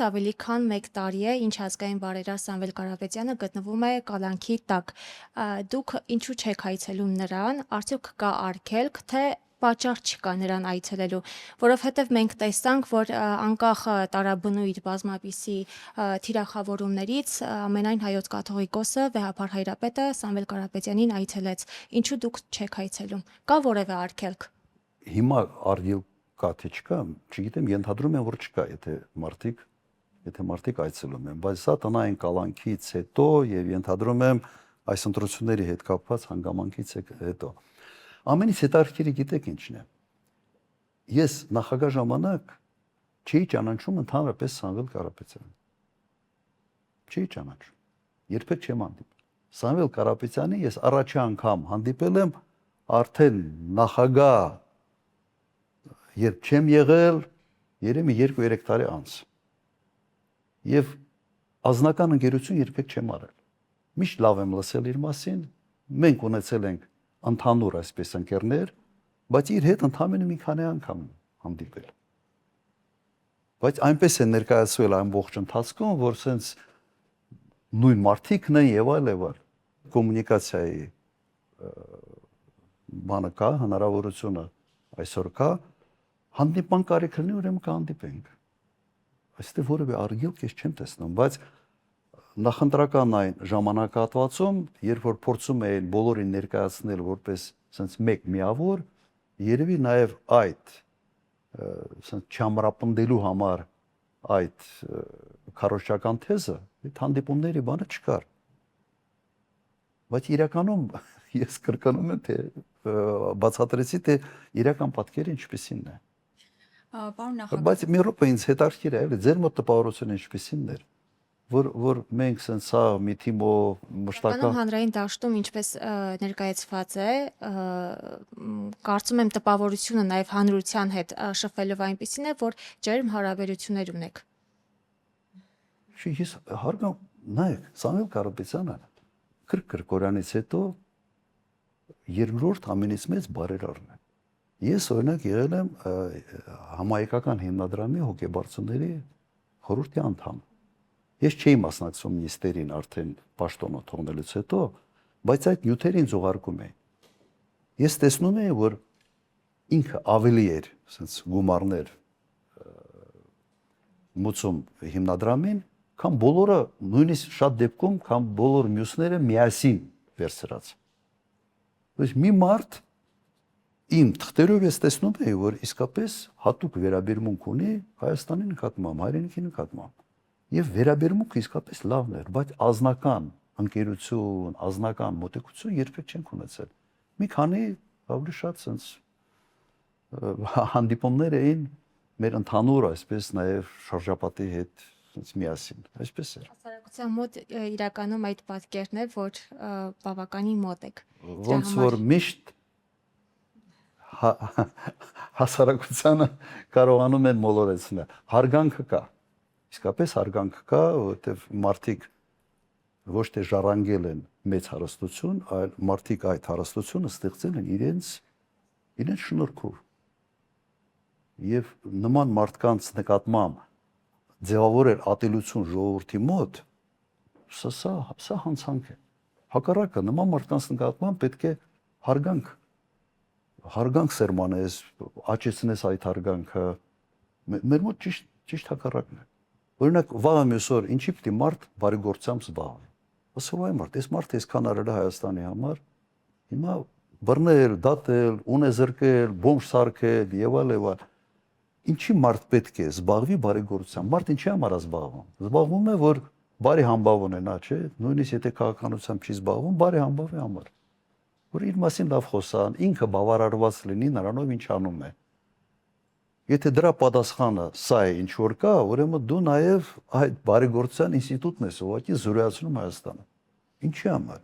Ավելի քան 1 տարի է, ինչ ազգային բարերար Սամվել Կարապետյանը գտնվում է կալանքի տակ։ Դուք ինչու չեք այցելում նրան, արդյոք կա արգելք, թե պատճառ չկա նրան այցելելու, որովհետև մենք տեսանք, որ անկախ տարաբնույթ բազմապիսի թիրախավորումներից ամենայն հայոց կաթողիկոսը վեհափառ հայրապետը Սամվել Կարապետյանին այցելեց։ Ինչու դուք չեք այցելում։ Կա որևէ արգելք։ Հիմա արգելք կա թե չկա, չգիտեմ, ենթադրում եմ, որ չկա, եթե մարդիկ այցելում են, բայց սա տնային կալանքից հետո եւ ենթադրում եմ այս ընտրությունների հետ կապված հանգամանքից հետո։ Ամենից հետաքրքիրը գիտեք ինչն է։ Ես նախագահ ժամանակ չի ճանաչում ընդհանրապես Սամվել Կարապետյանին։ Չի ճանաչում։ Երբեք չեմ հանդիպել։ Սամվել Կարապետյանի ես առաջի անգամ հանդիպել եմ արդեն նախագահ երբ չեմ եղել, երեմի 2-3 տարի անց։ Եվ ազնական ընկերություն երբեք չեմ արել։ Միշտ լավ եմ լսել իր մասին, մենք ունեցել ենք ընդհանուր այսպես ընկերներ, բայց իր հետ ընդամենը մի քանի անգամ հանդիպել։ Բայց այնպես է ներկայացվել ամբողջ ընթացքում, որ սենց նույն մարդիկն են եւ այլ կոմունիկացիայի բանը կա, հնարավորությունը այսօր կա, հանդիպման կարիք լինի, ուրեմն կհանդիպենք։ Այստեղ որևէ արգելք ես չեմ տեսնում, բայց նախընտրական այն ժամանակահատվածում, երբ որ փորձում էին բոլորին ներկայացնել որպես սենց մեկ միավոր, երևի նաև այդ սենց չամրապնդելու համար այդ քարոզչական թեզը, այդ հանդիպումների բանը չկար։ Բայց իրականում ես կրկնում եմ, թե բացատրեցի, թե իրական պատկերը ինչպիսին է։ Պարոն նախագահ, Բայց մի րոպե ինձ հետաքրքիր է, էլի ձեր մոտ տպավորությունը ինչպիսին էր, որ մենք սենց սա մի թիմով մշտական Հանրային դաշտում ինչպես ներկայացված է, կարծում եմ տպավորությունը նաև հանրության հետ շփվելով այնպիսին է, որ ջերմ հարաբերություններ ունեք։ Չի, ես հարգամ, նայեք, Սամվել Կարապետյանը Կրկորանից հետո երկրորդ ամենից մեծ բարերարն է։ Ես օրինակ եղել եմ համահայկական հիմնադրամի հոգեբարձուների խորհրդի անդամ։ Ես չէի մասնակցում նիստերին արդեն պաշտոնը թողնելուց հետո, բայց այդ նյութերին զուգարկում էի։ Ես տեսնում էի, որ ինքը ավելի էր, ասենց գումարներ մուծում հիմնադրամին, քան բոլորը, նույնիսկ շատ դեպքում, քան բոլոր մյուսները միասին վերցրած։ Բայց մի մարդ իմ թղթերով ես տեսնում էի, որ իսկապես հատուկ վերաբերմունք ունի Հայաստանի նկատմամբ, հայրենիքի նկատմամբ։ Եվ վերաբերմունքը իսկապես լավն էր, բայց ազնական ընկերություն, ազնական մոտեցություն երբեք չենք ունեցել։ Մի քանի ավելի շատ sense հանդիպումներ էին մեր ընդհանուր այսպես նաև շրջապատի հետ sense միասին։ Այսպես էր։ Հասարակության մոտ իրականում այդ պատկերն է, որ բավականին մոտ եք։ Ոնց որ միշտ հասարակությանը կարողանում են մոլորեցնել։ Հարգանքը կա։ Իսկապես հարգանք կա, որովհետև մարդիկ ոչ թե ժառանգել են մեծ հարստություն, այլ մարդիկ այդ հարստությունը ստեղծել են իրենց շնորհքով։ Եվ նման մարդկանց նկատմամբ ձևավորել ատելություն ժողովրդի մոտ, սա հանցանք է։ Հակառակը նման մարդկանց նկատմամբ պետք է հարգանք սերմանես, աճեցնես այդ հարգանքը։ Մեր մոտ ճիշտ հակառակն է։ Օրինակ, վաղը մյուս օր ինչի պիտի մարդ բարեգործությամբ զբաղվի։ Ասում այ մարդ, այս մարդը այսքան արել է Հայաստանի համար, հիմա բռնել, դատել, ունե զրկել, բոմբ սարքել եւ այլ։ Ինչի մարդ պետք է զբաղվի բարեգործությամբ։ Մարդ ինչի համար է զբաղվում։ Զբաղվում է, որ բարի համբավ ունենա, չէ՞։ Նույնիսկ եթե քաղաքականությամբ չի զբաղվում, բարի համբավի համար։ Որ իր մասին լավ խոսան, ինքը բավարարված լինի նրանով ինչ անում է։ Եթե դրա պատասխանը սա է ինչ որ կա, ուրեմն դու նաև այդ բարեգործության ինստիտուտն ես ուղղակի զրոյացնում Հայաստանը։ Ինչի համար։